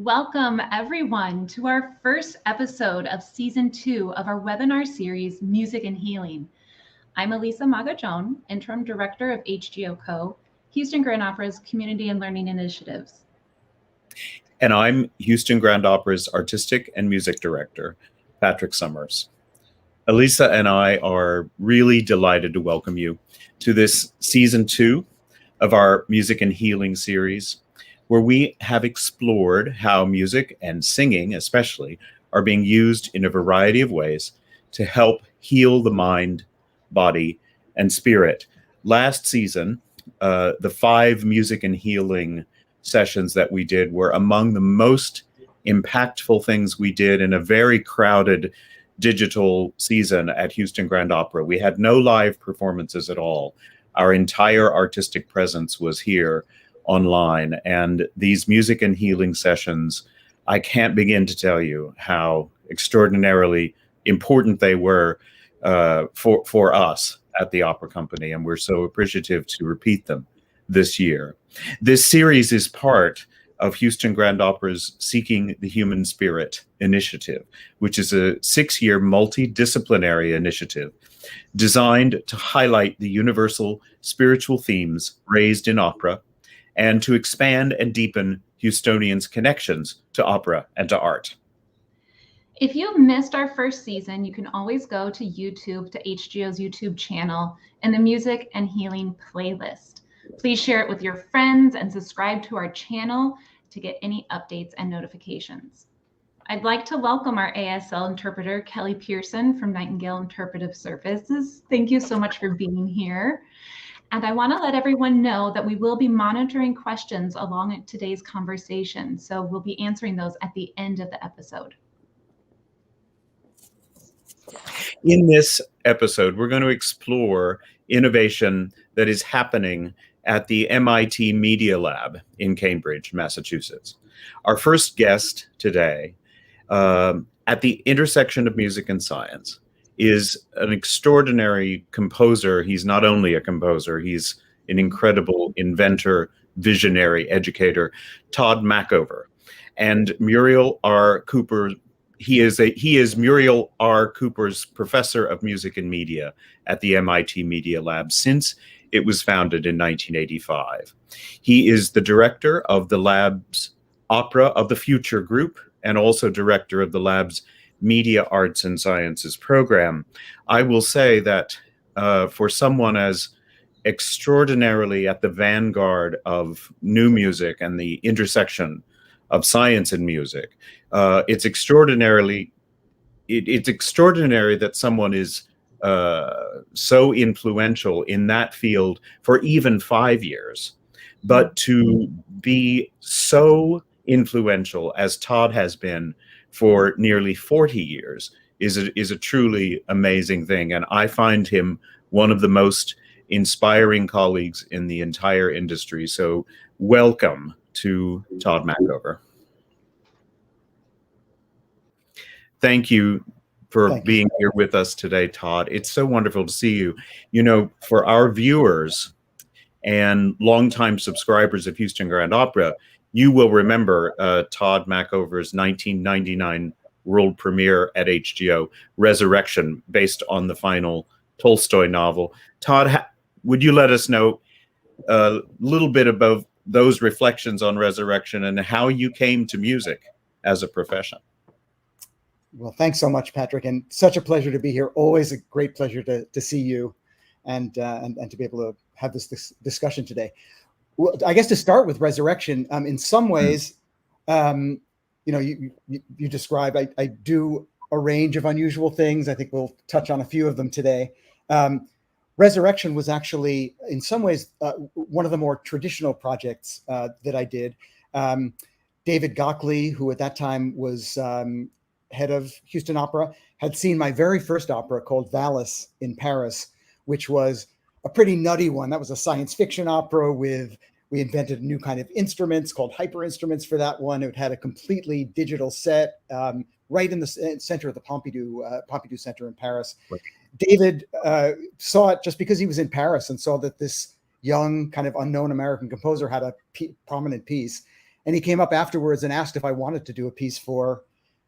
Welcome everyone to our first episode of season 2 of our webinar series, Music and Healing. I'm Elisa Magallón, Interim Director of HGO Co., Houston Grand Opera's Community and Learning Initiatives. And I'm Houston Grand Opera's Artistic and Music Director, Patrick Summers. Elisa and I are really delighted to welcome you to this season 2 of our Music and Healing series, where we have explored how music and singing especially are being used in a variety of ways to help heal the mind, body, and spirit. Last season, the 5 music and healing sessions that we did were among the most impactful things we did in a very crowded digital season at Houston Grand Opera. We had no live performances at all. Our entire artistic presence was here online, and these music and healing sessions, I can't begin to tell you how extraordinarily important they were for us at the opera company, and we're so appreciative to repeat them this year. This series is part of Houston Grand Opera's Seeking the Human Spirit initiative, which is a 6-year multidisciplinary initiative designed to highlight the universal spiritual themes raised in opera and to expand and deepen Houstonians' connections to opera and to art. If you missed our first season, you can always go to YouTube, to HGO's YouTube channel, and the Music and Healing playlist. Please share it with your friends and subscribe to our channel to get any updates and notifications. I'd like to welcome our ASL interpreter, Kelly Pearson from Nightingale Interpretive Services. Thank you so much for being here. And I want to let everyone know that we will be monitoring questions along today's conversation. So we'll be answering those at the end of the episode. In this episode, we're going to explore innovation that is happening at the MIT Media Lab in Cambridge, Massachusetts. Our first guest today, at the intersection of music and science, is an extraordinary composer. He's not only a composer, he's an incredible inventor, visionary, educator, Todd Mackover. And Muriel R. Cooper, he is Muriel R. Cooper's Professor of Music and Media at the MIT Media Lab since it was founded in 1985. He is the director of the lab's Opera of the Future group and also director of the lab's Media Arts and Sciences program. I will say that for someone as extraordinarily at the vanguard of new music and the intersection of science and music, it's extraordinary that someone is so influential in that field for even 5 years, but to be so influential as Todd has been for nearly 40 years is a truly amazing thing. And I find him one of the most inspiring colleagues in the entire industry. So welcome to Todd Mackover. Thank you for being here with us today, Todd. It's so wonderful to see you. You know, for our viewers and longtime subscribers of Houston Grand Opera, you will remember Todd Mackover's 1999 world premiere at HGO, Resurrection, based on the final Tolstoy novel. Todd, would you let us know a little bit about those reflections on Resurrection and how you came to music as a profession? Well, thanks so much, Patrick, and such a pleasure to be here. Always a great pleasure to see you and to be able to have this discussion today. Well, I guess to start with Resurrection, in some ways, you know, you describe, I do a range of unusual things. I think we'll touch on a few of them today. Resurrection was actually, in some ways, one of the more traditional projects that I did. David Gockley, who at that time was head of Houston Opera, had seen my very first opera called Valis in Paris, which was a pretty nutty one. That was a science fiction opera we invented a new kind of instruments called hyper instruments for that one. It had a completely digital set right in the center of the Pompidou Center in Paris. Right. David saw it just because he was in Paris and saw that this young kind of unknown American composer had a prominent piece. And he came up afterwards and asked if I wanted to do a piece for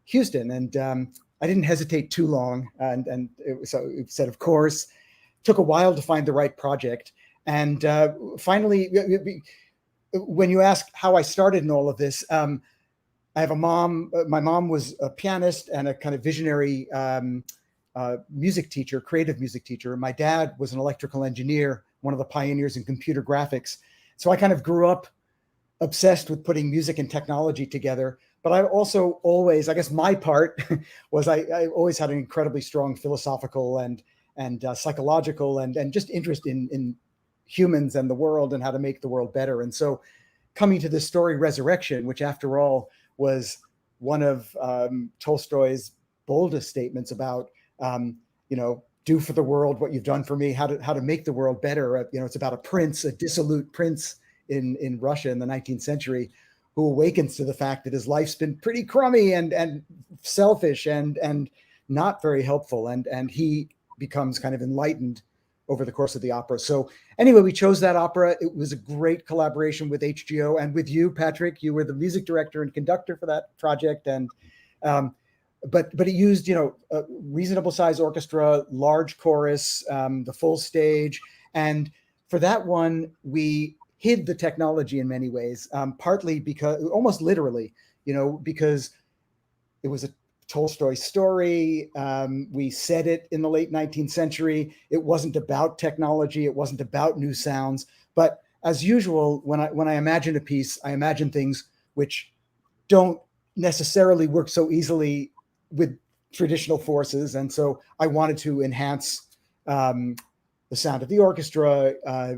Houston. And I didn't hesitate too long. And so it said, of course. Took a while to find the right project. And finally, when you ask how I started in all of this, I have a mom. My mom was a pianist and a kind of visionary music teacher, creative music teacher. My dad was an electrical engineer, one of the pioneers in computer graphics. So I kind of grew up obsessed with putting music and technology together. But I also always, I guess my part was I always had an incredibly strong philosophical and psychological and just interest in humans and the world and how to make the world better. And so coming to this story, Resurrection, which after all was one of Tolstoy's boldest statements about, do for the world what you've done for me, how to make the world better. It's about a prince, a dissolute prince in Russia in the 19th century, who awakens to the fact that his life's been pretty crummy and selfish and not very helpful. And he becomes kind of enlightened over the course of the opera. So anyway, we chose that opera. It was a great collaboration with HGO and with you, Patrick. You were the music director and conductor for that project. And but it used, a reasonable size orchestra, large chorus, the full stage. And for that one, we hid the technology in many ways, partly because, almost literally, because it was a Tolstoy story. We said it in the late 19th century. It wasn't about technology. It wasn't about new sounds. But as usual, when I imagine a piece, I imagine things which don't necessarily work so easily with traditional forces. And so I wanted to enhance the sound of the orchestra,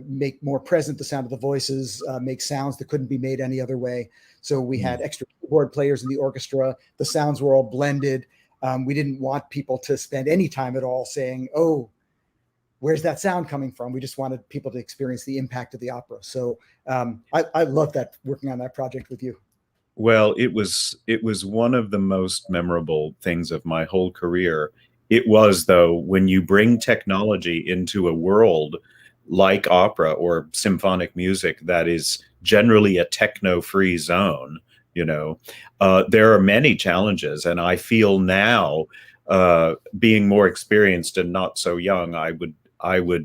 make more present the sound of the voices, make sounds that couldn't be made any other way. So we had extra keyboard players in the orchestra. The sounds were all blended. We didn't want people to spend any time at all saying, oh, where's that sound coming from? We just wanted people to experience the impact of the opera. So I love that, working on that project with you. Well, it was one of the most memorable things of my whole career. It was, though, when you bring technology into a world like opera or symphonic music that is generally a techno-free zone, there are many challenges. And I feel now, being more experienced and not so young, I would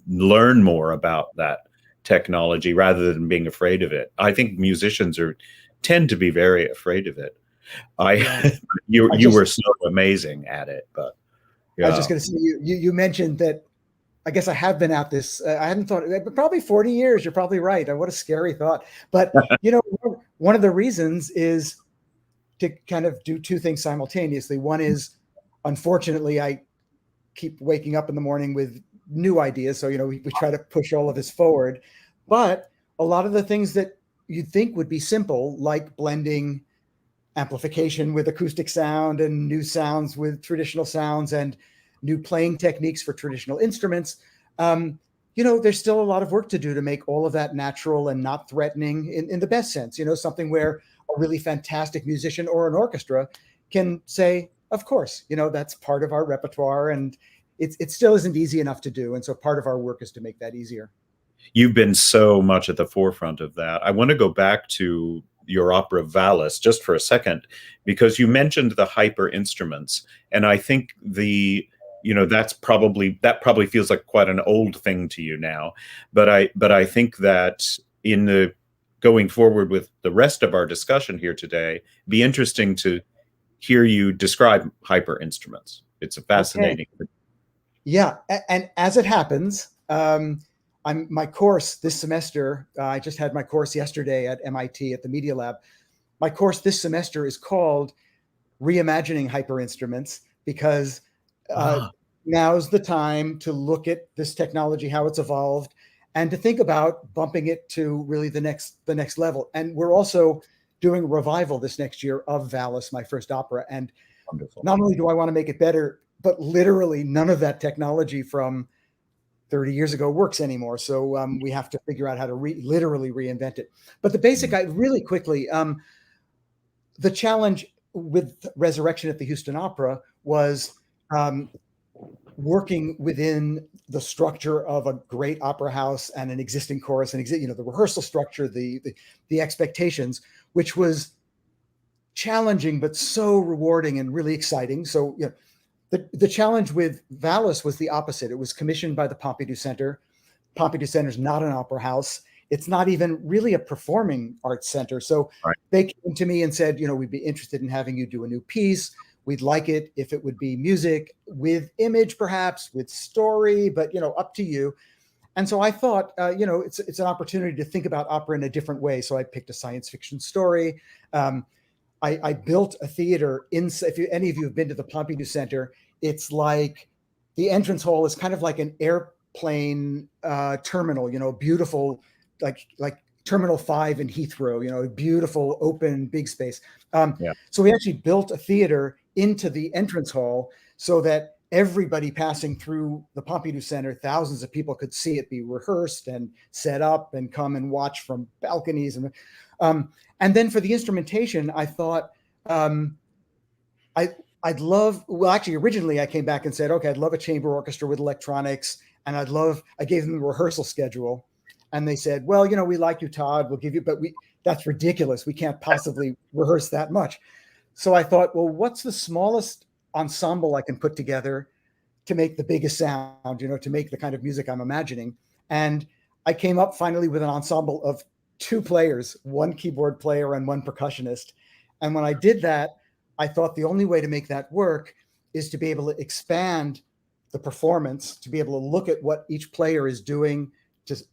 learn more about that technology rather than being afraid of it. I think musicians tend to be very afraid of it. You were so amazing at it, but yeah. I was just going to say, you mentioned that. I guess I have been at this. I hadn't thought, but probably 40 years. You're probably right. What a scary thought. But one of the reasons is to kind of do two things simultaneously. One is, unfortunately, I keep waking up in the morning with new ideas. So we try to push all of this forward. But a lot of the things that you'd think would be simple, like blending amplification with acoustic sound and new sounds with traditional sounds and new playing techniques for traditional instruments, there's still a lot of work to do to make all of that natural and not threatening in the best sense. Something where a really fantastic musician or an orchestra can say, of course, that's part of our repertoire, and it still isn't easy enough to do. And so part of our work is to make that easier. You've been so much at the forefront of that. I want to go back to your opera Valis just for a second, because you mentioned the hyper instruments, and I think that probably feels like quite an old thing to you now, but I think that in the going forward with the rest of our discussion here today, it'd be interesting to hear you describe hyper instruments. It's a fascinating. Okay. Yeah, and as it happens, my course this semester. I just had my course yesterday at MIT at the Media Lab. My course this semester is called Reimagining Hyper Instruments, because now's the time to look at this technology, how it's evolved, and to think about bumping it to really the next level. And we're also doing a revival this next year of Valis, my first opera. And wonderful. Not only do I want to make it better, but literally none of that technology from 30 years ago works anymore. So we have to figure out how to literally reinvent it. But the basic, really quickly, the challenge with Resurrection at the Houston Opera was working within the structure of a great opera house and an existing chorus and the rehearsal structure, the expectations, which was challenging but so rewarding and really exciting. So the challenge with Valis was the opposite. It was commissioned by the Pompidou Center. Pompidou Center is not an opera house. It's not even really a performing arts center. So they came to me and said, we'd be interested in having you do a new piece. We'd like it if it would be music with image, perhaps with story, but up to you. And so I thought, it's an opportunity to think about opera in a different way. So I picked a science fiction story. I built a theater if any of you have been to the Pompidou Center, it's like the entrance hall is kind of like an airplane terminal, beautiful, like Terminal 5 in Heathrow, beautiful, open, big space. So we actually built a theater into the entrance hall so that everybody passing through the Pompidou Center, thousands of people could see it be rehearsed and set up and come and watch from balconies. And then for the instrumentation, I thought I'd love, actually originally I came back and said, okay, I'd love a chamber orchestra with electronics, and I gave them the rehearsal schedule. And they said, well, we like you, Todd, we'll give you, but that's ridiculous. We can't possibly rehearse that much. So I thought, well, what's the smallest ensemble I can put together to make the biggest sound, to make the kind of music I'm imagining? And I came up finally with an ensemble of 2 players, 1 keyboard player and 1 percussionist. And when I did that, I thought the only way to make that work is to be able to expand the performance, to be able to look at what each player is doing,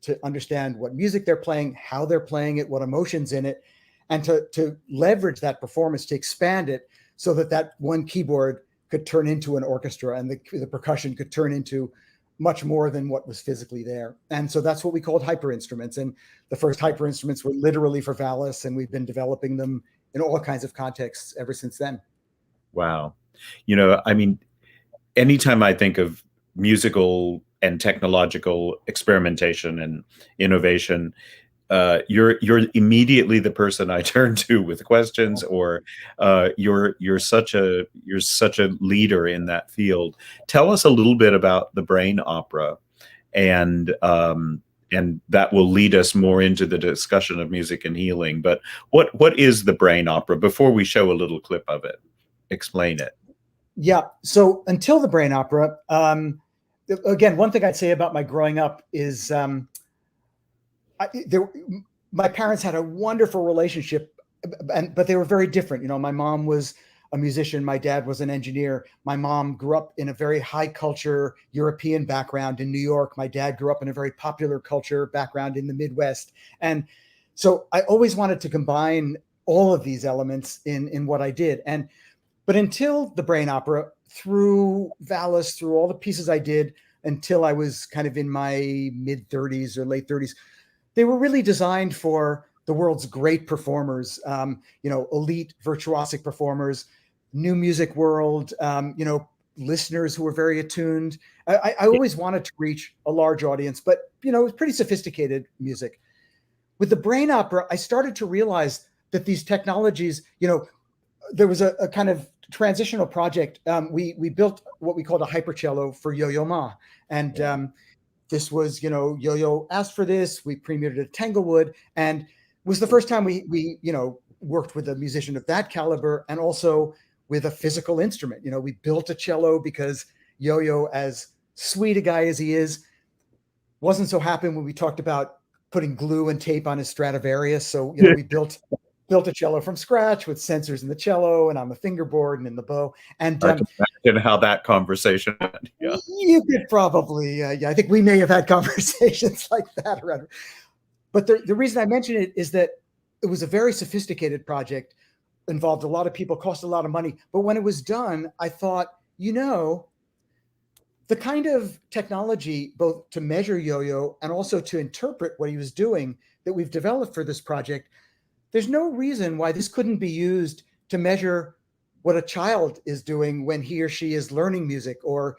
to understand what music they're playing, how they're playing it, what emotions in it, and to leverage that performance, to expand it so that 1 keyboard could turn into an orchestra and the percussion could turn into much more than what was physically there. And so that's what we called hyper instruments. And the first hyper instruments were literally for Valis, and we've been developing them in all kinds of contexts ever since then. Wow. Anytime I think of musical and technological experimentation and innovation, you're immediately the person I turn to with questions, or you're such a leader in that field. Tell us a little bit about the brain opera, and that will lead us more into the discussion of music and healing. But what is the brain opera? Before we show a little clip of it, explain it. Yeah. So until the brain opera, again, one thing I'd say about my growing up is my parents had a wonderful relationship, but they were very different. My mom was a musician. My dad was an engineer. My mom grew up in a very high culture European background in New York. My dad grew up in a very popular culture background in the Midwest. And so I always wanted to combine all of these elements in what I did. But until the brain opera, through Valis, through all the pieces I did until I was kind of in my mid 30s or late 30s, they were really designed for the world's great performers, elite virtuosic performers, new music world, listeners who were very attuned. I always wanted to reach a large audience, but, it was pretty sophisticated music. With the brain opera, I started to realize that these technologies, there was a kind of transitional project. We built what we called a hypercello for Yo-Yo Ma. And this was, Yo-Yo asked for this. We premiered it at Tanglewood, and it was the first time we worked with a musician of that caliber, and also with a physical instrument. We built a cello because Yo-Yo, as sweet a guy as he is, wasn't so happy when we talked about putting glue and tape on his Stradivarius. So, we built a cello from scratch with sensors in the cello and on the fingerboard and in the bow. And I can imagine how that conversation went. Yeah. You could probably, I think we may have had conversations like that around. But the reason I mention it is that it was a very sophisticated project, involved a lot of people, cost a lot of money. But when it was done, I thought, the kind of technology, both to measure Yo-Yo and also to interpret what he was doing, that we've developed for this project, there's no reason why this couldn't be used to measure what a child is doing when he or she is learning music, or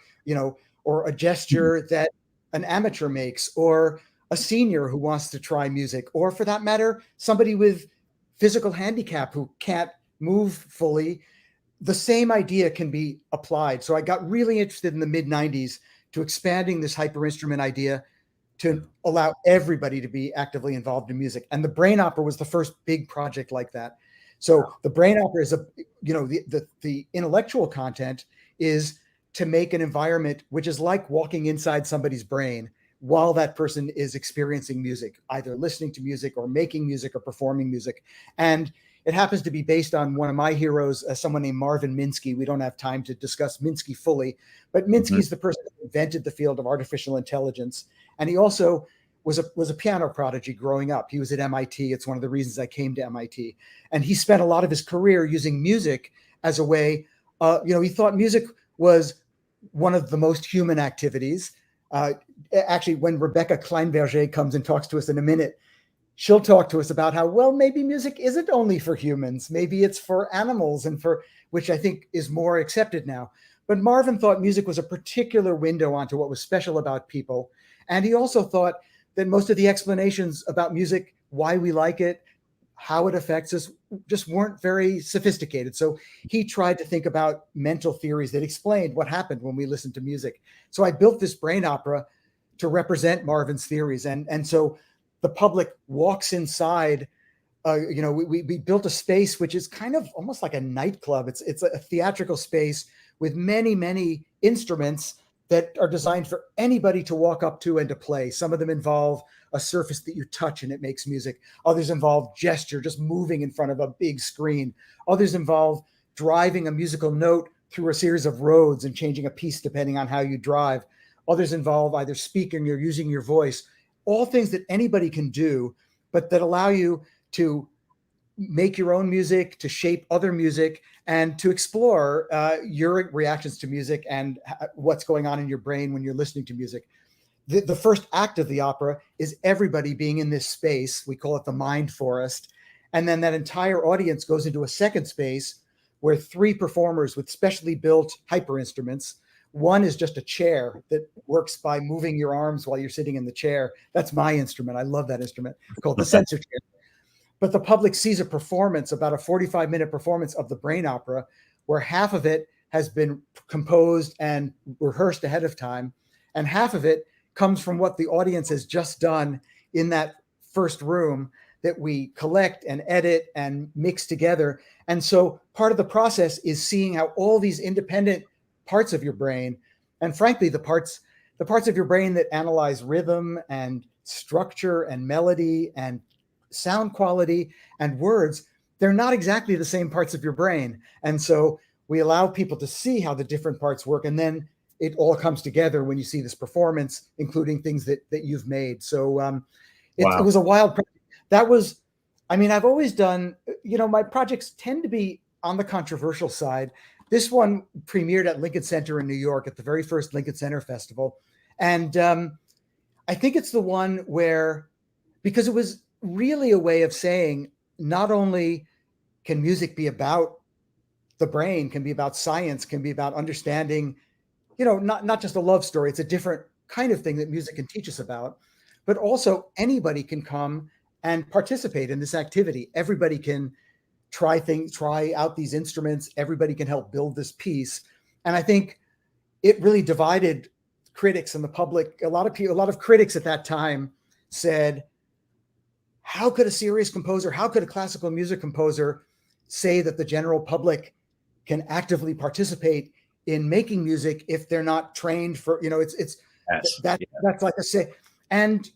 a gesture that an amateur makes, or a senior who wants to try music, or for that matter, somebody with physical handicap who can't move fully. the same idea can be applied. So I got really interested in the mid-90s to expanding this hyper instrument idea to allow everybody to be actively involved in music. And the Brain Opera was the first big project like that. So the Brain Opera is the intellectual content is to make an environment which is like walking inside somebody's brain while that person is experiencing music, either listening to music or making music or performing music. And it happens to be based on one of my heroes, someone named Marvin Minsky. We don't have time to discuss Minsky fully, but Minsky is the person who invented the field of artificial intelligence. And he also was a piano prodigy growing up. He was at MIT. It's one of the reasons I came to MIT. And he spent a lot of his career using music as a way, he thought music was one of the most human activities. Actually, when Rébecca Kleinberger comes and talks to us in a minute, she'll talk to us about how, well, maybe music isn't only for humans. Maybe it's for animals, and which I think is more accepted now. But Marvin thought music was a particular window onto what was special about people. And he also thought that most of the explanations about music, why we like it, how it affects us, just weren't very sophisticated. So he tried to think about mental theories that explained what happened when we listened to music. So I built this Brain Opera to represent Marvin's theories. And so the public walks inside. We built a space which is kind of almost like a nightclub. It's a theatrical space with many, many instruments that are designed for anybody to walk up to and to play. Some of them involve a surface that you touch and it makes music. Others involve gesture, just moving in front of a big screen. Others involve driving a musical note through a series of roads and changing a piece depending on how you drive. Others involve either speaking or using your voice. All things that anybody can do, but that allow you to make your own music, to shape other music, and to explore your reactions to music and what's going on in your brain when you're listening to music. The first act of the opera is everybody being in this space. We call it the mind forest. And then that entire audience goes into a second space where 3 performers with specially built hyper instruments. One is just a chair that works by moving your arms while you're sitting in the chair. That's my instrument. I love that instrument, called the sensor chair. But the public sees a performance, about a 45-minute performance of the Brain Opera, where half of it has been composed and rehearsed ahead of time, and half of it comes from what the audience has just done in that first room that we collect and edit and mix together. And so part of the process is seeing how all these independent parts of your brain, and frankly, the parts of your brain that analyze rhythm and structure and melody and sound quality and words, they're not exactly the same parts of your brain. And so we allow people to see how the different parts work, and then it all comes together when you see this performance, including things that you've made. So it was a wild project. I've always done, my projects tend to be on the controversial side. This one premiered at Lincoln Center in New York at the very first Lincoln Center Festival. And I think it's the one where, because it was really a way of saying, not only can music be about the brain, can be about science, can be about understanding, not just a love story. It's a different kind of thing that music can teach us about, but also anybody can come and participate in this activity. Everybody can try out these instruments. Everybody can help build this piece. And I think it really divided critics and the public. A lot of critics at that time said, how could a serious composer, how could a classical music composer say that the general public can actively participate in making music if they're not trained for, that's like a say. And,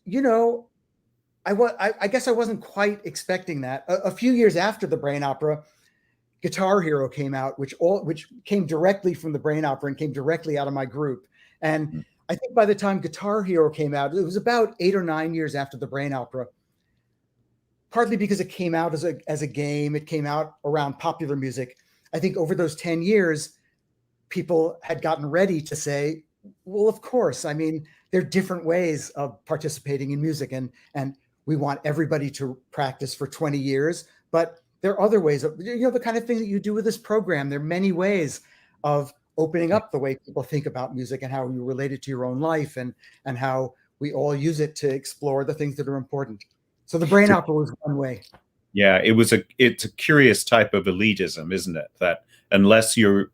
I guess I wasn't quite expecting that. A few years after the Brain Opera, Guitar Hero came out, which came directly from the Brain Opera and came directly out of my group. And I think by the time Guitar Hero came out, it was about 8 or 9 years after the Brain Opera, partly because it came out as a game. It came out around popular music. I think over those 10 years, people had gotten ready to say, well, of course, there are different ways of participating in music, and we want everybody to practice for 20 years, but there are other ways of, the kind of thing that you do with this program. There are many ways of opening up the way people think about music and how you relate it to your own life, and how we all use it to explore the things that are important. So the Brain Opera was one way. Yeah, it's a curious type of elitism, isn't it? That unless you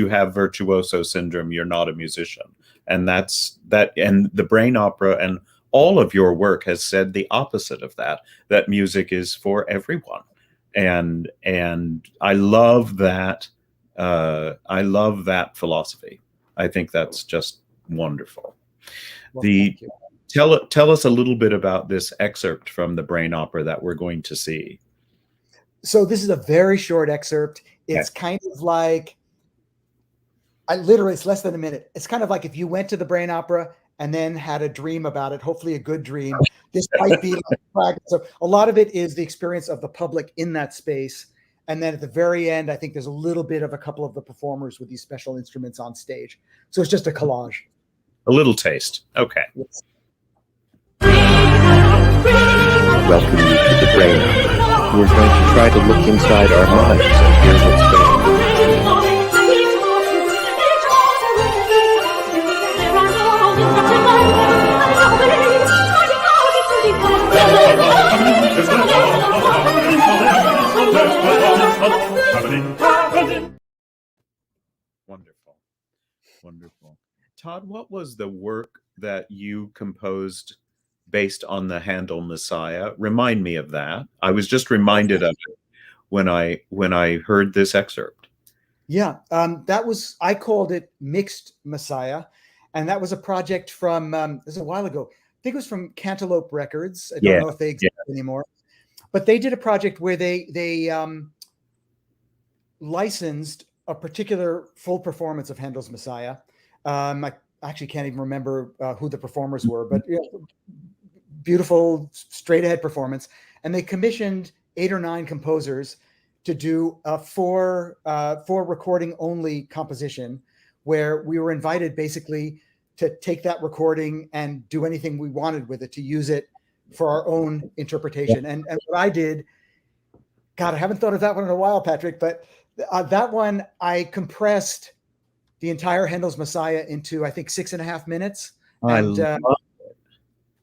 have virtuoso syndrome, you're not a musician. And that's that. And the brain opera and all of your work has said the opposite of that, that music is for everyone. And I love that. I love that philosophy. I think that's just wonderful. Well, thank you. Tell us a little bit about this excerpt from the brain opera that we're going to see. So this is a very short excerpt. It's kind of like, it's less than a minute. It's kind of like if you went to the brain opera and then had a dream about it, hopefully a good dream. This might be like, so a lot of it is the experience of the public in that space. And then at the very end, I think there's a little bit of a couple of the performers with these special instruments on stage. So it's just a collage. A little taste. Okay. Yes. Welcome you to the brain opera. We're going to try to look inside our minds and hear what's going on. Wonderful. Wonderful. Todd, what was the work that you composed based on the Handel Messiah? Remind me of that. I was just reminded of it when I heard this excerpt. Yeah, I called it Mixed Messiah. And that was a project from, this was a while ago. I think it was from Cantaloupe Records. I don't know if they exist anymore. But they did a project where they licensed a particular full performance of Handel's Messiah. I actually can't even remember who the performers were, but beautiful, straight ahead performance. And they commissioned 8 or 9 composers to do a 4 recording only composition, where we were invited basically to take that recording and do anything we wanted with it, to use it for our own interpretation. And what I did, God, I haven't thought of that one in a while, Patrick, but that one, I compressed the entire Handel's Messiah into, I think, 6.5 minutes. I love it.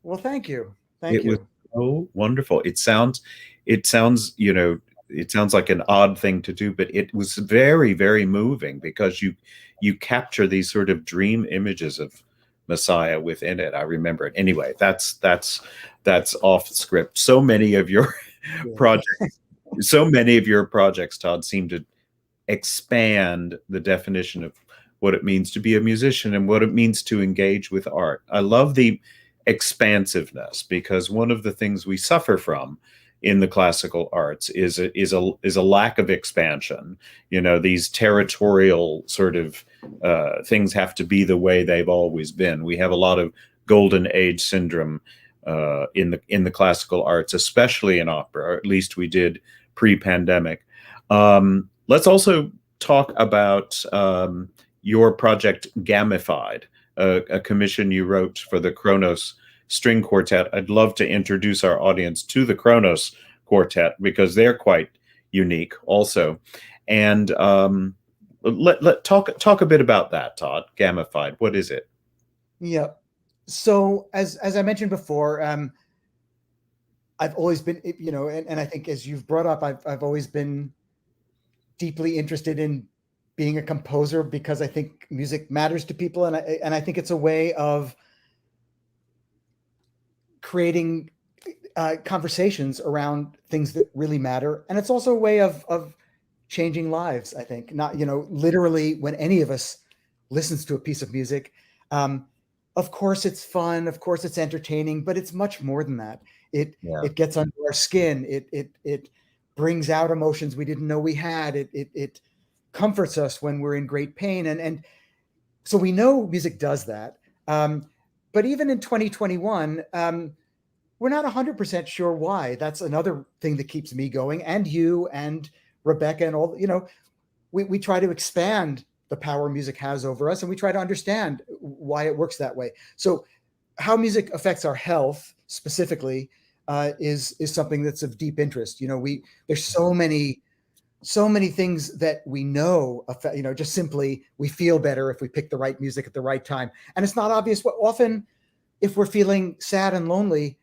Well, thank you. Thank you. It was so wonderful. It sounds, it sounds like an odd thing to do, but it was very, very moving, because you capture these sort of dream images of Messiah within it. I remember it. Anyway, that's off script. So many of your projects, Todd, seem to expand the definition of what it means to be a musician and what it means to engage with art. I love the expansiveness, because one of the things we suffer from in the classical arts is a lack of expansion. These territorial sort of things have to be the way they've always been. We have a lot of golden age syndrome in the classical arts, especially in opera, or at least we did pre-pandemic. Let's also talk about your project Gamified, a commission you wrote for the Kronos String Quartet. I'd love to introduce our audience to the Kronos Quartet, because they're quite unique also. And let talk a bit about that, Todd. Gamified, what is it? Yeah. So as I mentioned before, I've always been, and I think, as you've brought up, I've always been deeply interested in being a composer, because I think music matters to people, and I think it's a way of creating conversations around things that really matter, and it's also a way of changing lives. I think, not literally, when any of us listens to a piece of music, of course it's fun, of course it's entertaining, but it's much more than that. It gets under our skin. It brings out emotions we didn't know we had. It comforts us when we're in great pain. And so we know music does that. But even in 2021, we're not 100% sure why. That's another thing that keeps me going, and you and Rébecca and all, we try to expand the power music has over us, and we try to understand why it works that way. So how music affects our health specifically is something that's of deep interest. There's so many things that we know affect, just simply, we feel better if we pick the right music at the right time. And it's not obvious what often, if we're feeling sad and lonely,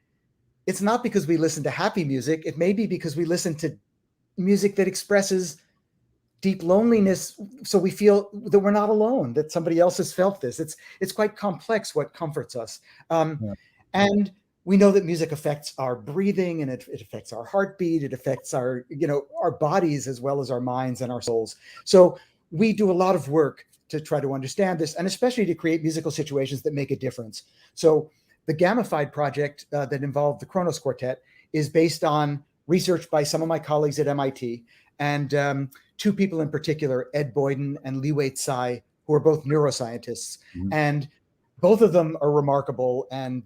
it's not because we listen to happy music. It may be because we listen to music that expresses deep loneliness, so we feel that we're not alone, that somebody else has felt this. It's quite complex what comforts us. And we know that music affects our breathing, and it affects our heartbeat. It affects our, our bodies as well as our minds and our souls. So we do a lot of work to try to understand this, and especially to create musical situations that make a difference. So the Gamified project that involved the Kronos Quartet is based on research by some of my colleagues at MIT, and two people in particular, Ed Boyden and Li-Wei Tsai, who are both neuroscientists. And both of them are remarkable, and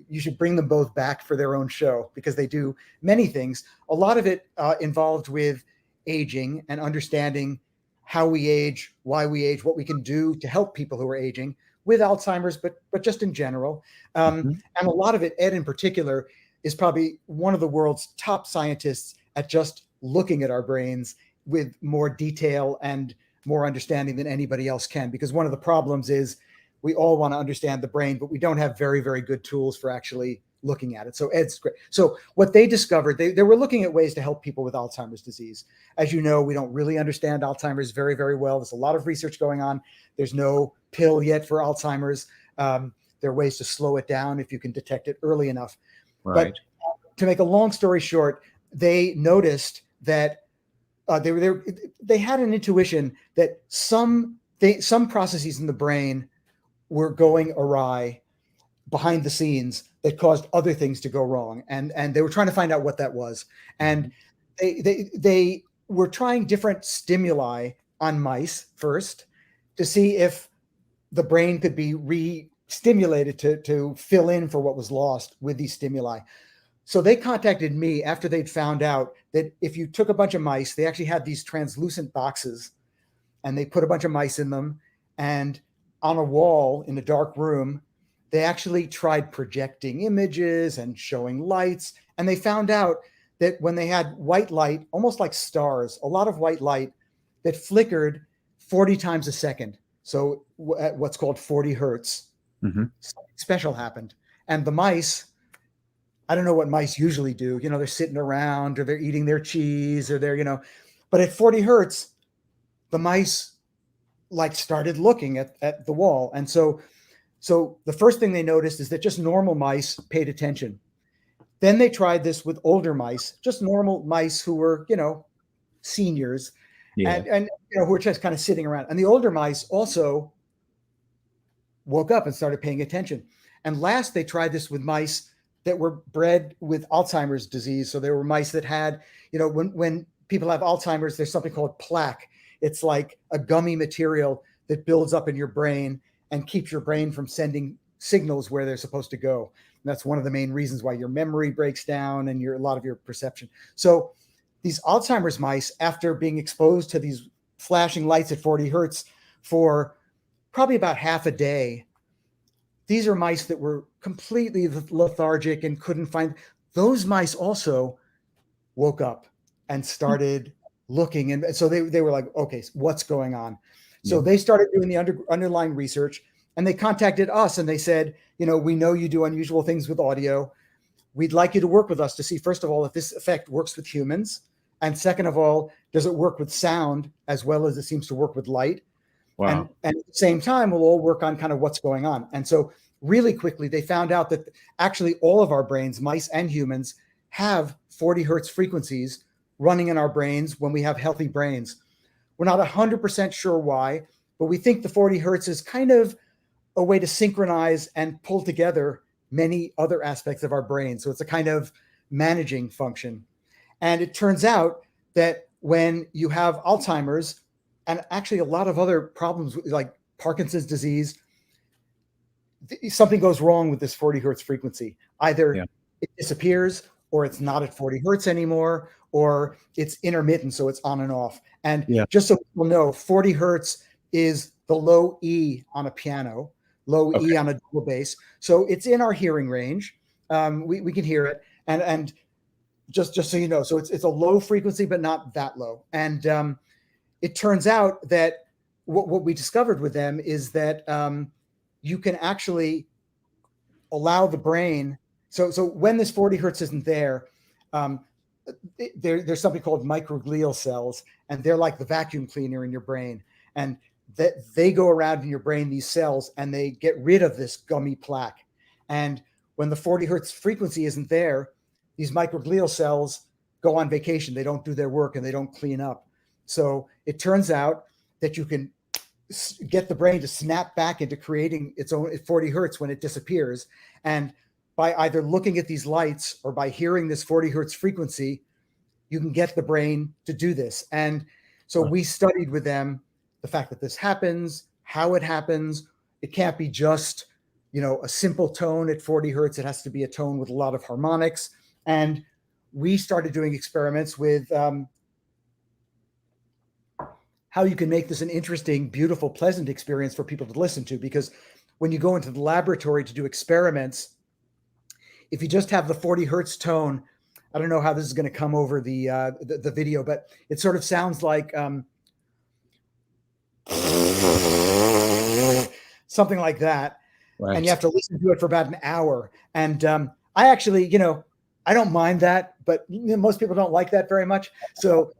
you should bring them both back for their own show, because they do many things. A lot of it involved with aging and understanding how we age, why we age, what we can do to help people who are aging with Alzheimer's, but just in general. And a lot of it, Ed in particular, is probably one of the world's top scientists at just looking at our brains with more detail and more understanding than anybody else can. Because one of the problems is we all want to understand the brain, but we don't have very, very good tools for actually looking at it. So Ed's great. So what they discovered, they were looking at ways to help people with Alzheimer's disease. As you know, we don't really understand Alzheimer's very, very well. There's a lot of research going on. There's no pill yet for Alzheimer's. There are ways to slow it down if you can detect it early enough. Right. But to make a long story short, they noticed that they had an intuition that some processes in the brain were going awry behind the scenes that caused other things to go wrong, and they were trying to find out what that was. And they were trying different stimuli on mice first to see if the brain could be re-stimulated to fill in for what was lost with these stimuli. So they contacted me after they'd found out that if you took a bunch of mice, they actually had these translucent boxes, and they put a bunch of mice in them, and on a wall in a dark room, they actually tried projecting images and showing lights. And they found out that when they had white light, almost like stars, a lot of white light that flickered 40 times a second. So at what's called 40 hertz, something special happened. And the mice, I don't know what mice usually do. They're sitting around, or they're eating their cheese, or they're, but at 40 hertz, the mice started looking at the wall. And so the first thing they noticed is that just normal mice paid attention. Then they tried this with older mice, just normal mice who were, seniors, and who were just kind of sitting around. And the older mice also woke up and started paying attention. And last, they tried this with mice that were bred with Alzheimer's disease. So there were mice that had, when people have Alzheimer's, there's something called plaque. It's like a gummy material that builds up in your brain and keeps your brain from sending signals where they're supposed to go. And that's one of the main reasons why your memory breaks down and a lot of your perception. So these Alzheimer's mice, after being exposed to these flashing lights at 40 hertz for probably about half a day, these are mice that were completely lethargic and couldn't find. Those mice also woke up and started looking. And so they were like, okay, what's going on? So they started doing the underlying research, and they contacted us and they said, we know you do unusual things with audio. We'd like you to work with us to see, first of all, if this effect works with humans. And second of all, does it work with sound as well as it seems to work with light? Wow. And at the same time, we'll all work on kind of what's going on. And so really quickly, they found out that actually all of our brains, mice and humans, have 40 hertz frequencies running in our brains when we have healthy brains. We're not 100% sure why, but we think the 40 hertz is kind of a way to synchronize and pull together many other aspects of our brain. So it's a kind of managing function. And it turns out that when you have Alzheimer's, and actually a lot of other problems like Parkinson's disease, something goes wrong with this 40 hertz frequency. Either it disappears, or it's not at 40 hertz anymore, or it's intermittent, so it's on and off. And just so people know, 40 hertz is the low E on a piano, low E on a double bass. So it's in our hearing range. We can hear it. And just so you know, so it's a low frequency, but not that low. And it turns out that what we discovered with them is that you can actually allow the brain. So when this 40 hertz isn't there, there's something called microglial cells, and they're like the vacuum cleaner in your brain. And they go around in your brain, these cells, and they get rid of this gummy plaque. And when the 40 hertz frequency isn't there, these microglial cells go on vacation. They don't do their work and they don't clean up. So it turns out that you can get the brain to snap back into creating its own 40 hertz when it disappears. And by either looking at these lights or by hearing this 40 hertz frequency, you can get the brain to do this. And so we studied with them the fact that this happens, how it happens. It can't be just, a simple tone at 40 hertz. It has to be a tone with a lot of harmonics. And we started doing experiments with how you can make this an interesting, beautiful, pleasant experience for people to listen to. Because when you go into the laboratory to do experiments, if you just have the 40 hertz tone, I don't know how this is going to come over the video, but it sort of sounds like something like that. Right. And you have to listen to it for about an hour. And I actually, I don't mind that, but most people don't like that very much. So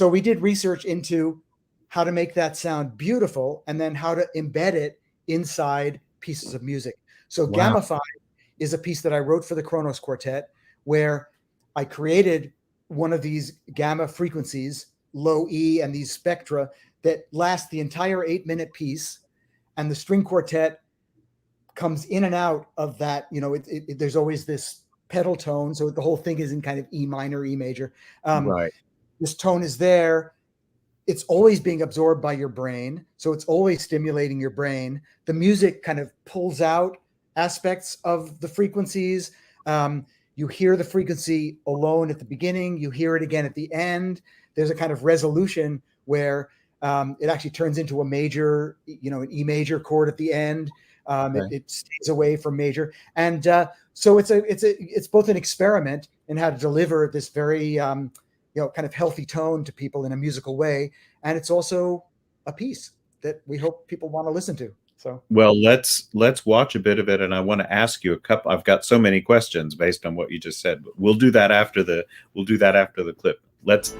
we did research into how to make that sound beautiful and then how to embed it inside pieces of music. So Gamify is a piece that I wrote for the Kronos Quartet, where I created one of these gamma frequencies, low E, and these spectra that last the entire 8-minute piece. And the string quartet comes in and out of that. There's always this pedal tone. So the whole thing is in kind of E minor, E major. Right. This tone is there. It's always being absorbed by your brain. So it's always stimulating your brain. The music kind of pulls out aspects of the frequencies. You hear the frequency alone at the beginning. You hear it again at the end. There's a kind of resolution where it actually turns into a major, an E major chord at the end. It stays away from major. And so it's both an experiment in how to deliver this very, kind of healthy tone to people in a musical way. And it's also a piece that we hope people want to listen to. So, well, let's watch a bit of it, and I want to ask you a couple. I've got so many questions based on what you just said, but we'll do that after the clip. Let's.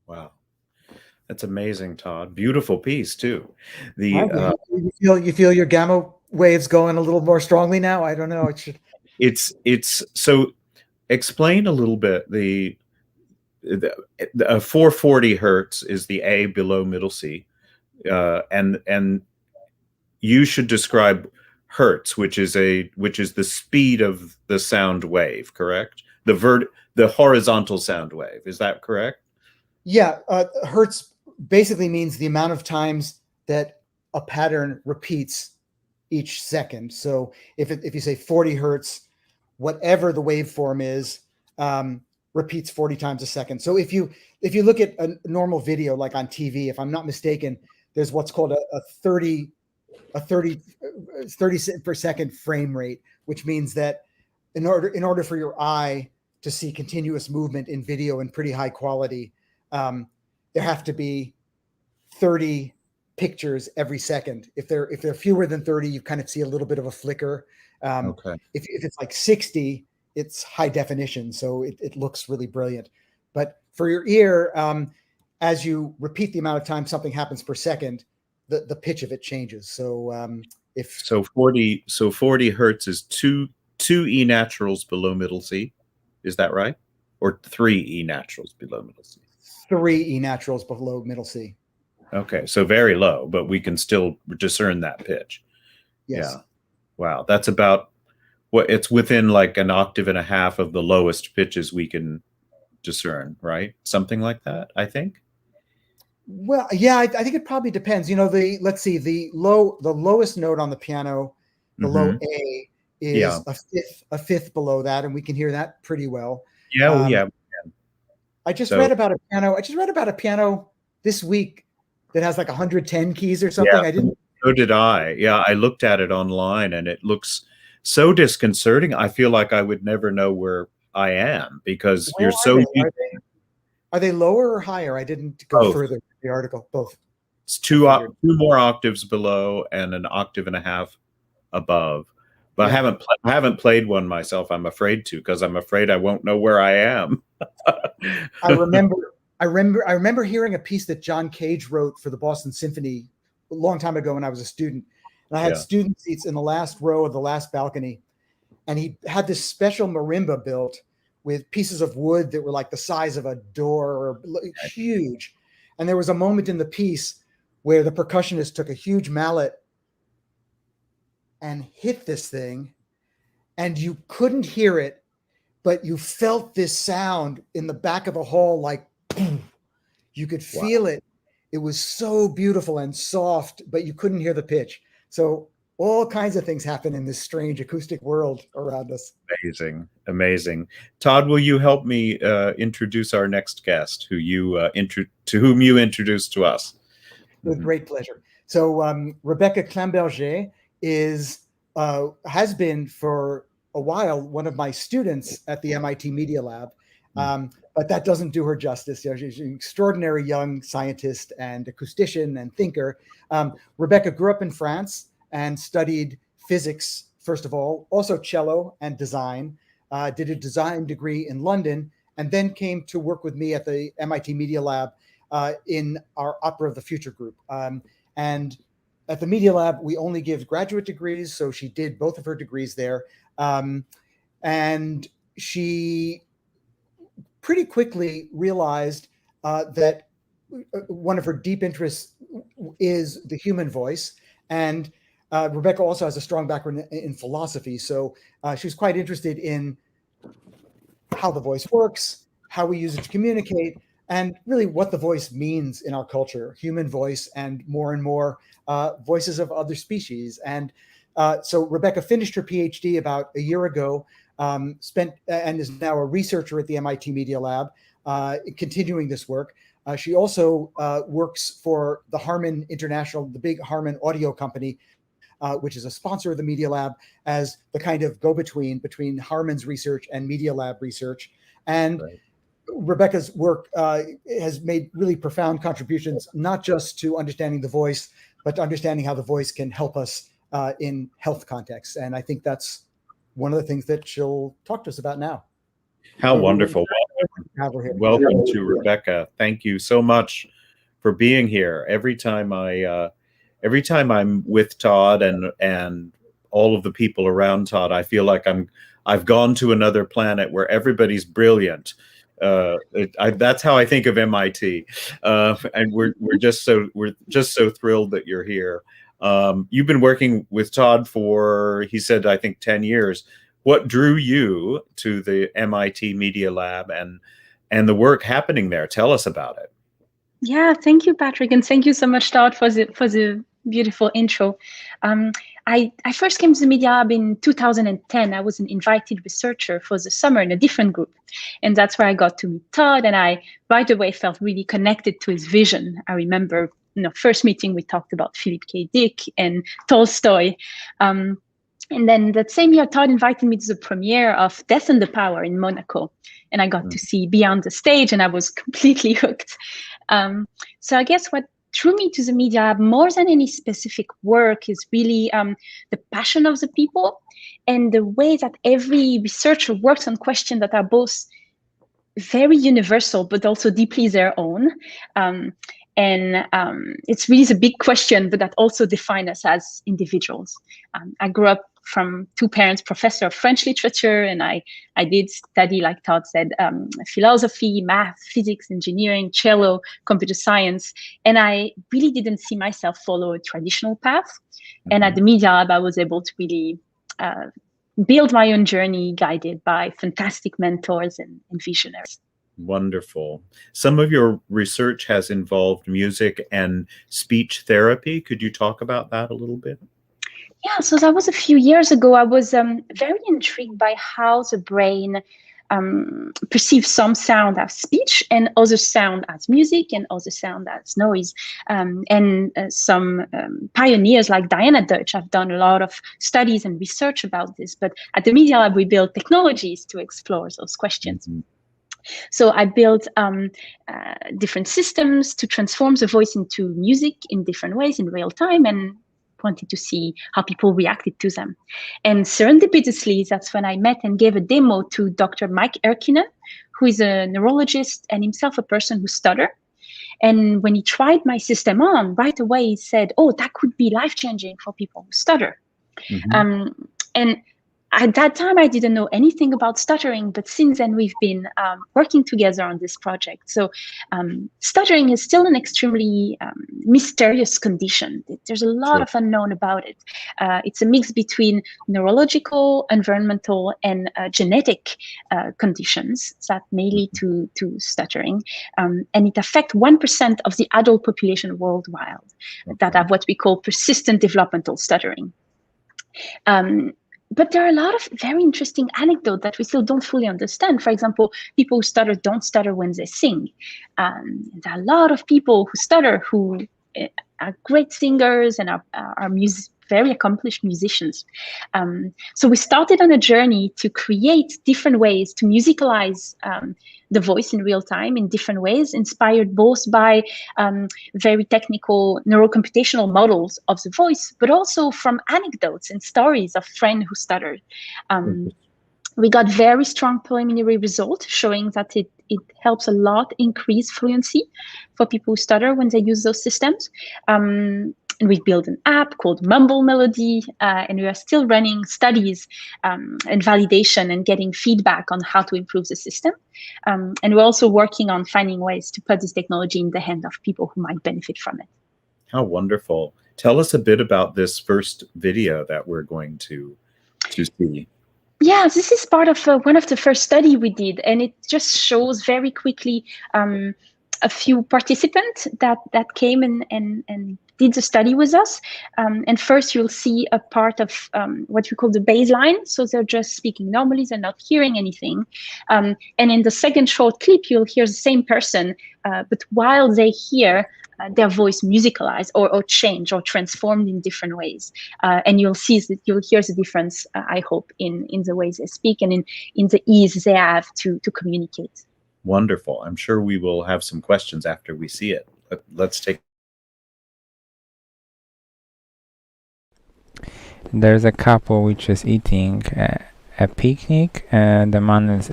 Wow, that's amazing, Todd. Beautiful piece too. You feel your gamma waves going a little more strongly now. I don't know. It's so. Explain a little bit. The 440 hertz is the A below middle C, and you should describe hertz, which is the speed of the sound wave, correct? The horizontal sound wave. Is that correct? Yeah, hertz basically means the amount of times that a pattern repeats each second. So if you say 40 hertz, whatever the waveform is, repeats 40 times a second. So if you look at a normal video, like on TV, if I'm not mistaken, there's what's called a 30 per second frame rate, which means that in order for your eye to see continuous movement in video in pretty high quality, there have to be 30 pictures every second. If they're fewer than 30, you kind of see a little bit of a flicker. Okay. If it's like 60, it's high definition, so it looks really brilliant. But for your ear, as you repeat the amount of time something happens per second, the pitch of it changes. So so 40 hertz is two E naturals below middle C, is that right? Or 3 E naturals below middle C? 3 E naturals below middle C. Okay, so very low, but we can still discern that pitch. Yes. Yeah. Wow, that's about it's within like an octave and a half of the lowest pitches we can discern, right? Something like that, I think. Well, yeah, I think it probably depends. You know, let's see, the lowest note on the piano, the low A, is a fifth below that, and we can hear that pretty well. Yeah, yeah. I just read about a piano this week that has like 110 keys or something. Yeah, so did I. Yeah, I looked at it online, and it looks so disconcerting. I feel like I would never know where I am because you're so. Are they lower or higher? I didn't go further in the article. Both. It's two more octaves below and an octave and a half above. But yeah. I haven't played one myself. I'm afraid to, because I'm afraid I won't know where I am. I remember hearing a piece that John Cage wrote for the Boston Symphony a long time ago when I was a student. And I had student seats in the last row of the last balcony. And he had this special marimba built with pieces of wood that were like the size of a door, or huge. And there was a moment in the piece where the percussionist took a huge mallet and hit this thing, and you couldn't hear it, but you felt this sound in the back of the hall, like boom. You could feel it. It was so beautiful and soft, but you couldn't hear the pitch. So all kinds of things happen in this strange acoustic world around us. Amazing, amazing. Todd, will you help me introduce our next guest, to whom you introduced to us? With great pleasure. So Rébecca Klemberger has been for a while one of my students at the MIT Media Lab, but that doesn't do her justice. You know, she's an extraordinary young scientist and acoustician and thinker. Rébecca grew up in France and studied physics, first of all, also cello and design, did a design degree in London, and then came to work with me at the MIT Media Lab in our Opera of the Future group. And at the Media Lab, we only give graduate degrees, so she did both of her degrees there. And she pretty quickly realized that one of her deep interests is the human voice. And Rébecca also has a strong background in philosophy, so she was quite interested in how the voice works, how we use it to communicate, and really what the voice means in our culture, human voice and more voices of other species. And so Rébecca finished her PhD about a year ago, and is now a researcher at the MIT Media Lab, continuing this work. She also works for the Harman International, the big Harman audio company, which is a sponsor of the Media Lab, as the kind of go-between between Harman's research and Media Lab research. And Rébecca's work has made really profound contributions, not just to understanding the voice, but to understanding how the voice can help us in health contexts. And I think that's one of the things that she'll talk to us about now. How wonderful. Welcome to Rébecca. Thank you so much for being here. Every time I'm with Todd and all of the people around Todd, I feel like I've gone to another planet where everybody's brilliant. That's how I think of MIT, and we're just so thrilled that you're here. You've been working with Todd for, he said, I think 10 years. What drew you to the MIT Media Lab and the work happening there? Tell us about it. Yeah, thank you, Patrick, and thank you so much, Todd, for the beautiful intro. I first came to the Media Lab in 2010. I was an invited researcher for the summer in a different group. And that's where I got to meet Todd, and I right away felt really connected to his vision. I remember, first meeting we talked about Philip K. Dick and Tolstoy. And then that same year, Todd invited me to the premiere of Death and the Power in Monaco. And I got to see Beyond the Stage, and I was completely hooked. So I guess what drew me to the Media Lab more than any specific work is really the passion of the people and the way that every researcher works on questions that are both very universal, but also deeply their own. It's really the big question, but that also define us as individuals. I grew up from two parents, professor of French literature, and I did study, like Todd said, philosophy, math, physics, engineering, cello, computer science, and I really didn't see myself follow a traditional path. And at the Media Lab, I was able to really build my own journey, guided by fantastic mentors and visionaries. Wonderful. Some of your research has involved music and speech therapy. Could you talk about that a little bit? Yeah, so that was a few years ago. I was very intrigued by how the brain perceives some sound as speech and other sound as music and other sound as noise. Some pioneers like Diana Deutsch have done a lot of studies and research about this. But at the Media Lab, we build technologies to explore those questions. Mm-hmm. So I built different systems to transform the voice into music in different ways in real time, and wanted to see how people reacted to them. And serendipitously, that's when I met and gave a demo to Dr. Mike Erkinen, who is a neurologist and himself a person who stutters. And when he tried my system on, right away he said, oh, that could be life-changing for people who stutter. Mm-hmm. And at that time, I didn't know anything about stuttering, but since then we've been working together on this project. So stuttering is still an extremely mysterious condition. There's a lot of unknown about it. It's a mix between neurological, environmental, and genetic conditions that may lead to stuttering. And it affects 1% of the adult population worldwide that have what we call persistent developmental stuttering. But there are a lot of very interesting anecdotes that we still don't fully understand. For example, people who stutter don't stutter when they sing. There are a lot of people who stutter who are great singers and are very accomplished musicians. So we started on a journey to create different ways to musicalize the voice in real time in different ways, inspired both by very technical neurocomputational models of the voice, but also from anecdotes and stories of friends who stuttered. We got very strong preliminary results showing that it helps a lot increase fluency for people who stutter when they use those systems. And we've built an app called Mumble Melody, and we are still running studies and validation and getting feedback on how to improve the system. And we're also working on finding ways to put this technology in the hand of people who might benefit from it. How wonderful. Tell us a bit about this first video that we're going to see. Yeah, this is part of one of the first study we did, and it just shows very quickly a few participants that came and did the study with us. And first you'll see a part of what we call the baseline. So they're just speaking normally, they're not hearing anything. And in the second short clip, you'll hear the same person, but while they hear their voice musicalized or change or transformed in different ways. And you'll hear the difference, I hope, in the ways they speak and in the ease they have to communicate. Wonderful. I'm sure we will have some questions after we see it. Let's take. There's a couple which is eating a picnic, and the man is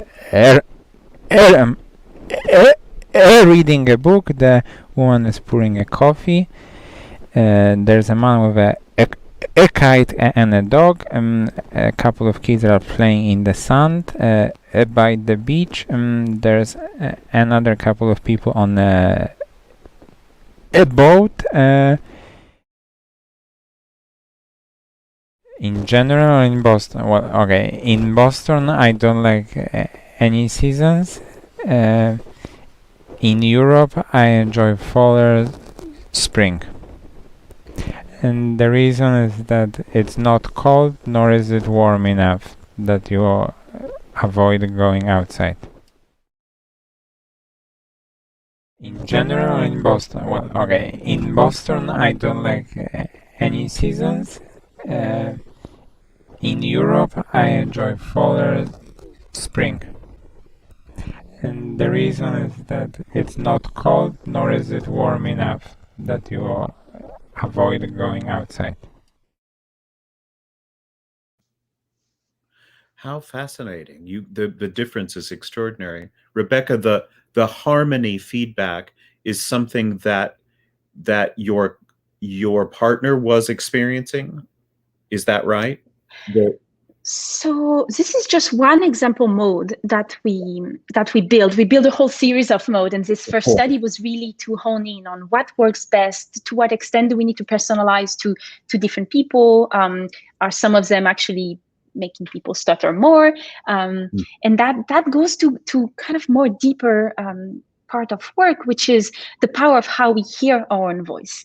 reading a book. The woman is pouring a coffee. There's a man with a kite and a dog. A couple of kids are playing in the sand by the beach. There's another couple of people on a boat. In general, in Boston, well, okay, in Boston, I don't like any seasons. In Europe, I enjoy fall or spring. And the reason is that it's not cold, nor is it warm enough that you avoid going outside. In general, in Boston, well, okay, in Boston, I don't like any seasons. In Europe, I enjoy fall or spring. And the reason is that it's not cold, nor is it warm enough that you avoid going outside. How fascinating! The difference is extraordinary. Rébecca, the harmony feedback is something that your partner was experiencing. Is that right? So this is just one example mode that we build. We build a whole series of mode, and this first study was really to hone in on what works best. To what extent do we need to personalize to different people? Are some of them actually making people stutter more? And that goes to kind of more deeper part of work, which is the power of how we hear our own voice,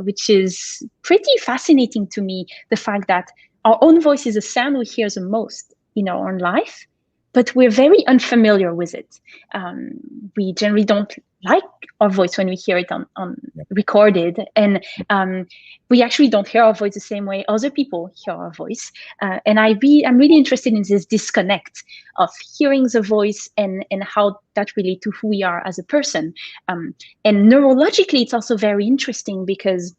which is pretty fascinating to me. The fact that our own voice is a sound we hear the most in our own life, but we're very unfamiliar with it. We generally don't like our voice when we hear it on recorded, and we actually don't hear our voice the same way other people hear our voice. And I'm really interested in this disconnect of hearing the voice and how that relates to who we are as a person. And neurologically, it's also very interesting because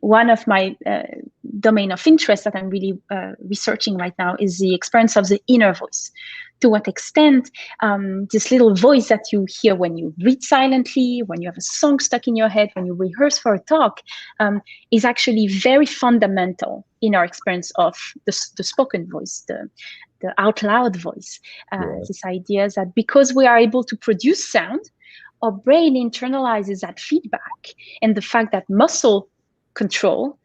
one of my domain of interest that I'm really researching right now is the experience of the inner voice. To what extent this little voice that you hear when you read silently, when you have a song stuck in your head, when you rehearse for a talk, is actually very fundamental in our experience of the spoken voice, the out loud voice. This idea that because we are able to produce sound, our brain internalizes that feedback, and the fact that muscle control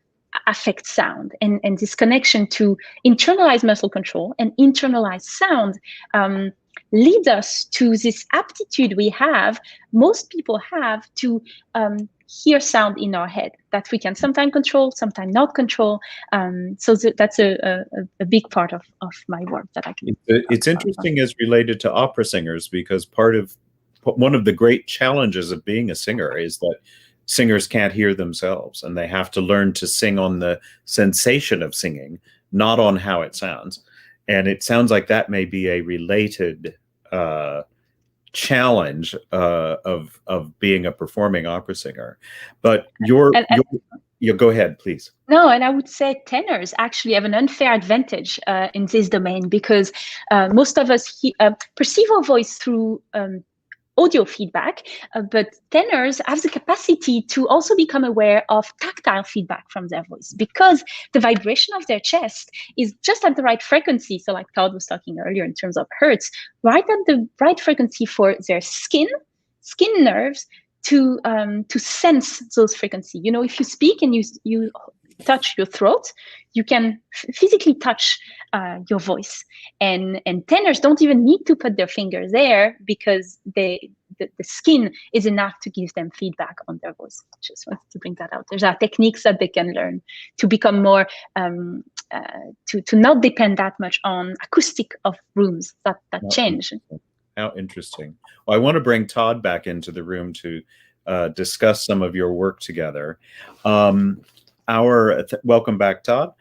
affects sound, and this connection to internalized muscle control and internalized sound leads us to this aptitude most people have to hear sound in our head that we can sometimes control, sometimes not control. So that's a big part of my work that I can. It's interesting as related to opera singers, because one of the great challenges of being a singer is that singers can't hear themselves, and they have to learn to sing on the sensation of singing, not on how it sounds. And it sounds like that may be a related challenge of being a performing opera singer. But you go ahead, please. No, and I would say tenors actually have an unfair advantage in this domain, because most of us perceive our voice through audio feedback, but tenors have the capacity to also become aware of tactile feedback from their voice, because the vibration of their chest is just at the right frequency. So like Todd was talking earlier in terms of hertz, right at the right frequency for their skin nerves to sense those frequencies. You know, if you speak and you touch your throat, you can physically touch your voice, and tenors don't even need to put their fingers there, because the skin is enough to give them feedback on their voice. Just wanted to bring that out. There's techniques that they can learn to become more to not depend that much on acoustic of rooms that change. How interesting. Well, I want to bring Todd back into the room to discuss some of your work together. Welcome back, Todd.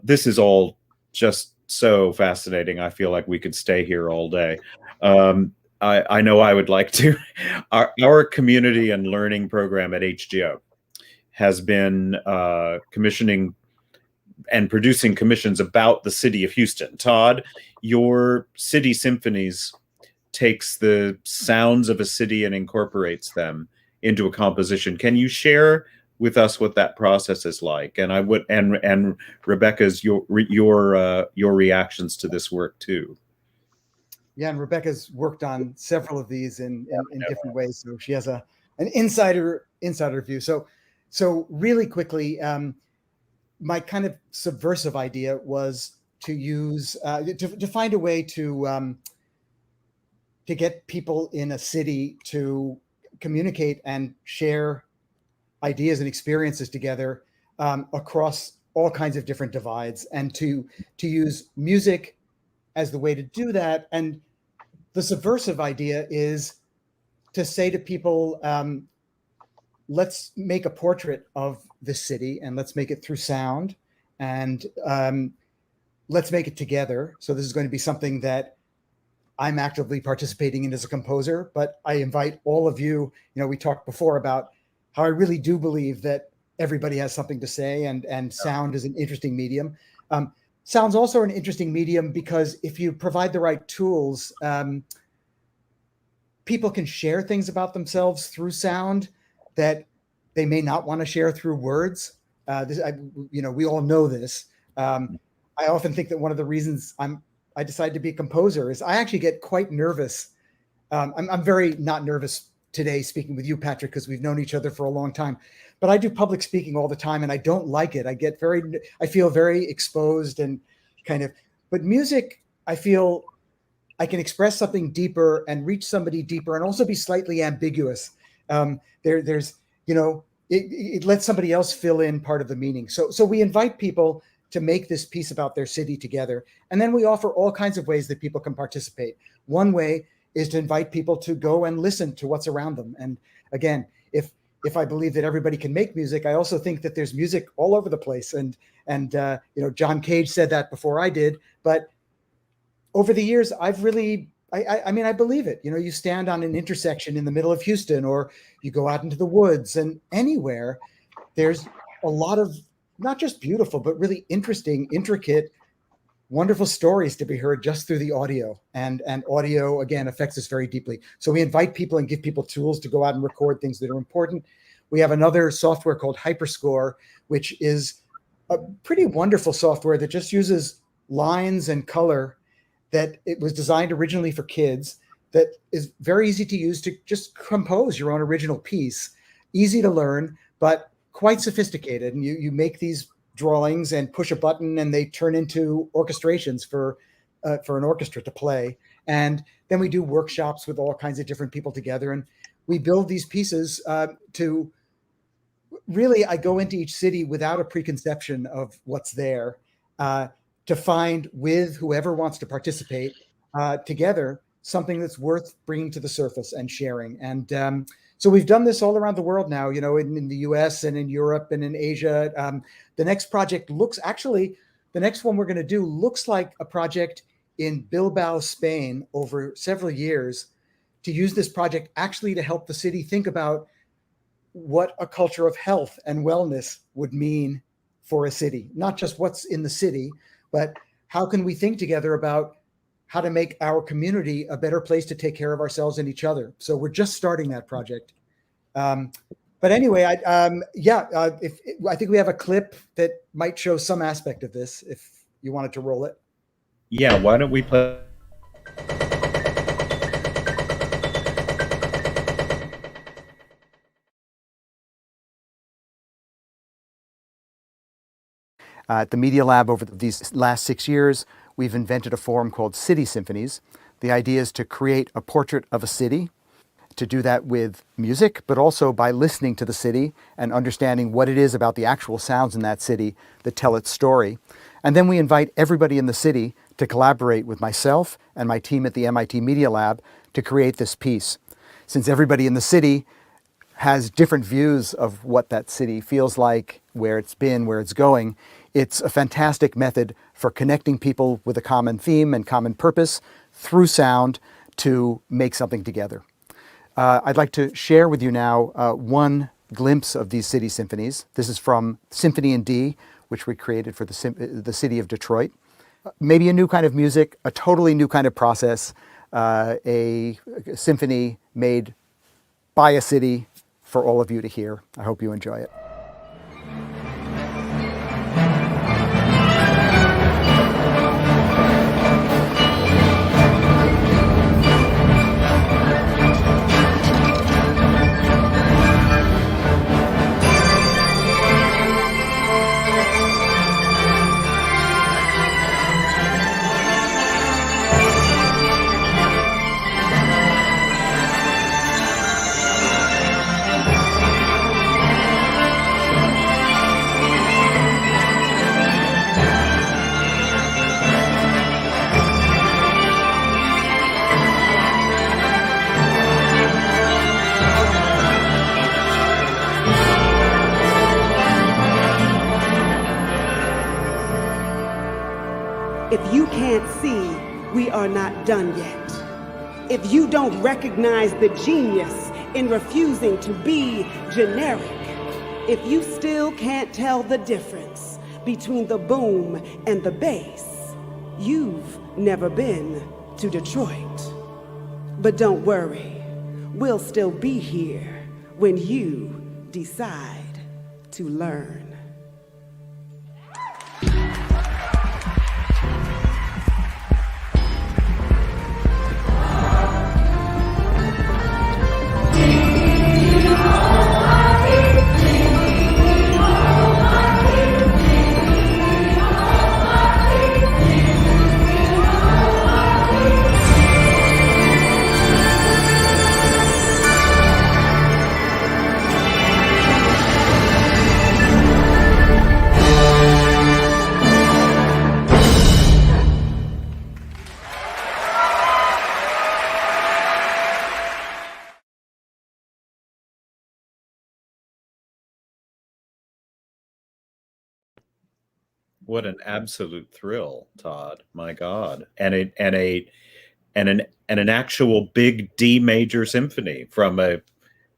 This is all just so fascinating. I feel like we could stay here all day. I know I would like to. Our community and learning program at HGO has been commissioning and producing commissions about the city of Houston. Todd, your city symphonies takes the sounds of a city and incorporates them into a composition. Can you share with us what that process is like? And and Rébecca's your reactions to this work too. Yeah, and Rébecca's worked on several of these in different ways, so she has an insider view. So really quickly, my kind of subversive idea was to use to find a way to get people in a city to communicate and share ideas and experiences together across all kinds of different divides, and to use music as the way to do that. And the subversive idea is to say to people, let's make a portrait of this city, and let's make it through sound, and let's make it together. So this is going to be something that I'm actively participating in as a composer, but I invite all of you. We talked before about how I really do believe that everybody has something to say, and sound is an interesting medium. Sound's also an interesting medium because if you provide the right tools, people can share things about themselves through sound that they may not want to share through words. We all know this. I often think that one of the reasons I decided to be a composer is I actually get quite nervous. I'm very not nervous today speaking with you, Patrick, because we've known each other for a long time, but I do public speaking all the time and I don't like it. I feel very exposed and but music, I feel I can express something deeper and reach somebody deeper and also be slightly ambiguous. It lets somebody else fill in part of the meaning. So we invite people to make this piece about their city together. And then we offer all kinds of ways that people can participate. One way is to invite people to go and listen to what's around them. And again, if I believe that everybody can make music, I also think that there's music all over the place. And John Cage said that before I did, but over the years, I believe it. You stand on an intersection in the middle of Houston, or you go out into the woods, and anywhere, there's a lot of not just beautiful, but really interesting, intricate, wonderful stories to be heard just through the audio. And audio, again, affects us very deeply. So we invite people and give people tools to go out and record things that are important. We have another software called Hyperscore, which is a pretty wonderful software that just uses lines and color, that it was designed originally for kids, that is very easy to use to just compose your own original piece. Easy to learn, but quite sophisticated. And you make these drawings and push a button and they turn into orchestrations for an orchestra to play. And then we do workshops with all kinds of different people together. And we build these pieces to really, I go into each city without a preconception of what's there, to find with whoever wants to participate together something that's worth bringing to the surface and sharing. And so we've done this all around the world now, in the US and in Europe and in Asia. The next project the next one we're going to do looks like a project in Bilbao, Spain, over several years, to use this project actually to help the city think about what a culture of health and wellness would mean for a city, not just what's in the city, but how can we think together about how to make our community a better place to take care of ourselves and each other. So we're just starting that project. But anyway, I think we have a clip that might show some aspect of this, if you wanted to roll it. Yeah, why don't we play? At the Media Lab over these last 6 years, we've invented a form called City Symphonies. The idea is to create a portrait of a city, to do that with music, but also by listening to the city and understanding what it is about the actual sounds in that city that tell its story. And then we invite everybody in the city to collaborate with myself and my team at the MIT Media Lab to create this piece. Since everybody in the city has different views of what that city feels like, where it's been, where it's going, it's a fantastic method for connecting people with a common theme and common purpose through sound to make something together. I'd like to share with you now one glimpse of these city symphonies. This is from Symphony in D, which we created for the city of Detroit. Maybe a new kind of music, a totally new kind of process, a symphony made by a city for all of you to hear. I hope you enjoy it. can't see, we are not done yet. If you don't recognize the genius in refusing to be generic, if you still can't tell the difference between the boom and the bass, you've never been to Detroit. But don't worry, we'll still be here when you decide to learn. What an absolute thrill, Todd! My God, and an actual big D major symphony from a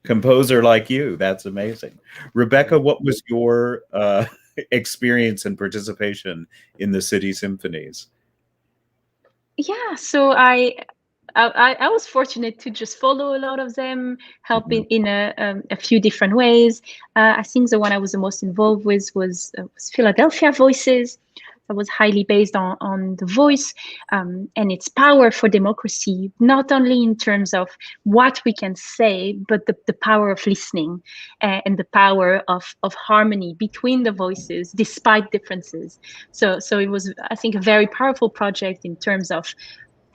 composer like you. That's amazing. Rébecca, what was your experience and participation in the city symphonies? Yeah, so I was fortunate to just follow a lot of them, help in a few different ways. I think the one I was the most involved with was Philadelphia Voices. That was highly based on the voice and its power for democracy, not only in terms of what we can say, but the power of listening and the power of harmony between the voices, despite differences. So it was, I think, a very powerful project in terms of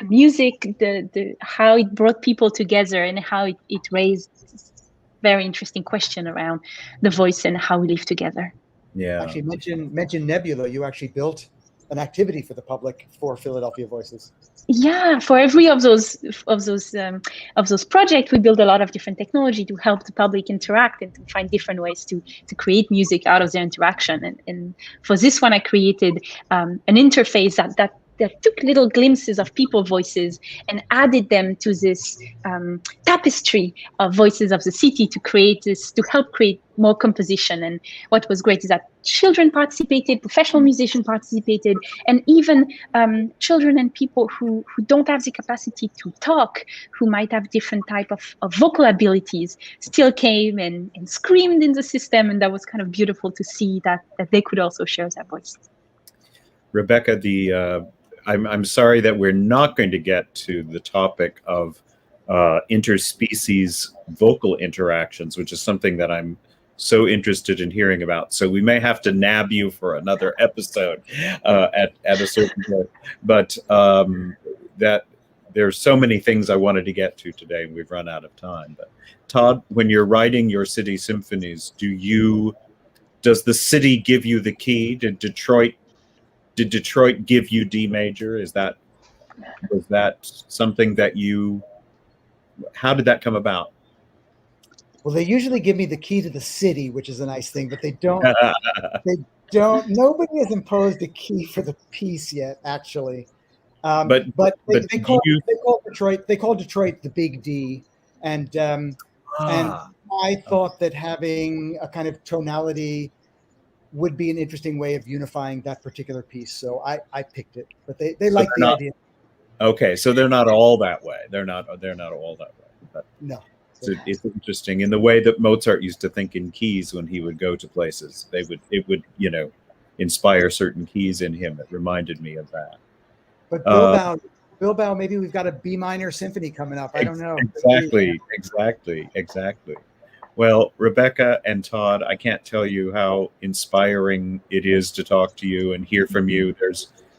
music, the how it brought people together and how it raised very interesting question around the voice and how we live together. Yeah. Actually, mention Nebula. You actually built an activity for the public for Philadelphia Voices. Yeah, for every of those projects, we build a lot of different technology to help the public interact and to find different ways to create music out of their interaction. And for this one, I created an interface that took little glimpses of people voices and added them to this tapestry of voices of the city to help create more composition. And what was great is that children participated, professional musicians participated, and even children and people who don't have the capacity to talk, who might have different type of vocal abilities, still came and screamed in the system. And that was kind of beautiful to see that they could also share their voice. Rébecca, I'm sorry that we're not going to get to the topic of interspecies vocal interactions, which is something that I'm so interested in hearing about. So we may have to nab you for another episode at a certain point. But that there's so many things I wanted to get to today, and we've run out of time. But Todd, when you're writing your city symphonies, does the city give you the key? Did Detroit give you D major? Was that something that how did that come about? Well, they usually give me the key to the city, which is a nice thing, but they don't, nobody has imposed a key for the piece yet, actually. But they call Detroit the Big D. And I thought that having a kind of tonality would be an interesting way of unifying that particular piece. So I picked it, but they like the idea. Okay, so they're not all that way. They're not all that way. But no. It's interesting in the way that Mozart used to think in keys when he would go to places. It would inspire certain keys in him. It reminded me of that. But Bilbao, maybe we've got a B minor symphony coming up. I don't know. Exactly. Well, Rébecca and Todd, I can't tell you how inspiring it is to talk to you and hear from you.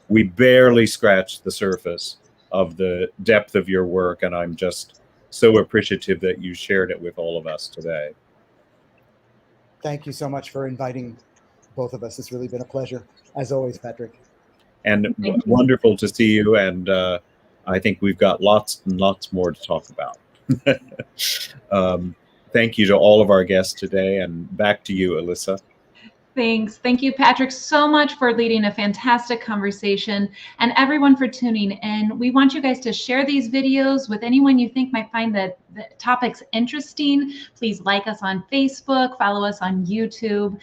We barely scratched the surface of the depth of your work, and I'm just so appreciative that you shared it with all of us today. Thank you so much for inviting both of us. It's really been a pleasure, as always, Patrick. And wonderful to see you, and I think we've got lots and lots more to talk about. Thank you to all of our guests today, and back to you, Alyssa. Thanks. Thank you, Patrick, so much for leading a fantastic conversation, and everyone for tuning in. We want you guys to share these videos with anyone you think might find the topics interesting. Please like us on Facebook, follow us on YouTube.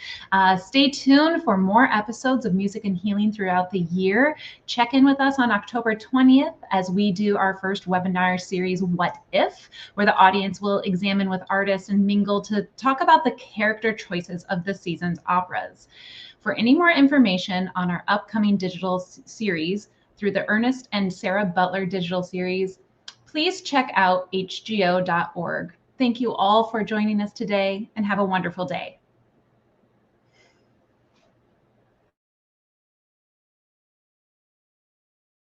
Stay tuned for more episodes of Music and Healing throughout the year. Check in with us on October 20th as we do our first webinar series, What If?, where the audience will examine with artists and mingle to talk about the character choices of the season's operas. For any more information on our upcoming digital series through the Ernest and Sarah Butler digital series, please check out hgo.org. Thank you all for joining us today, and have a wonderful day.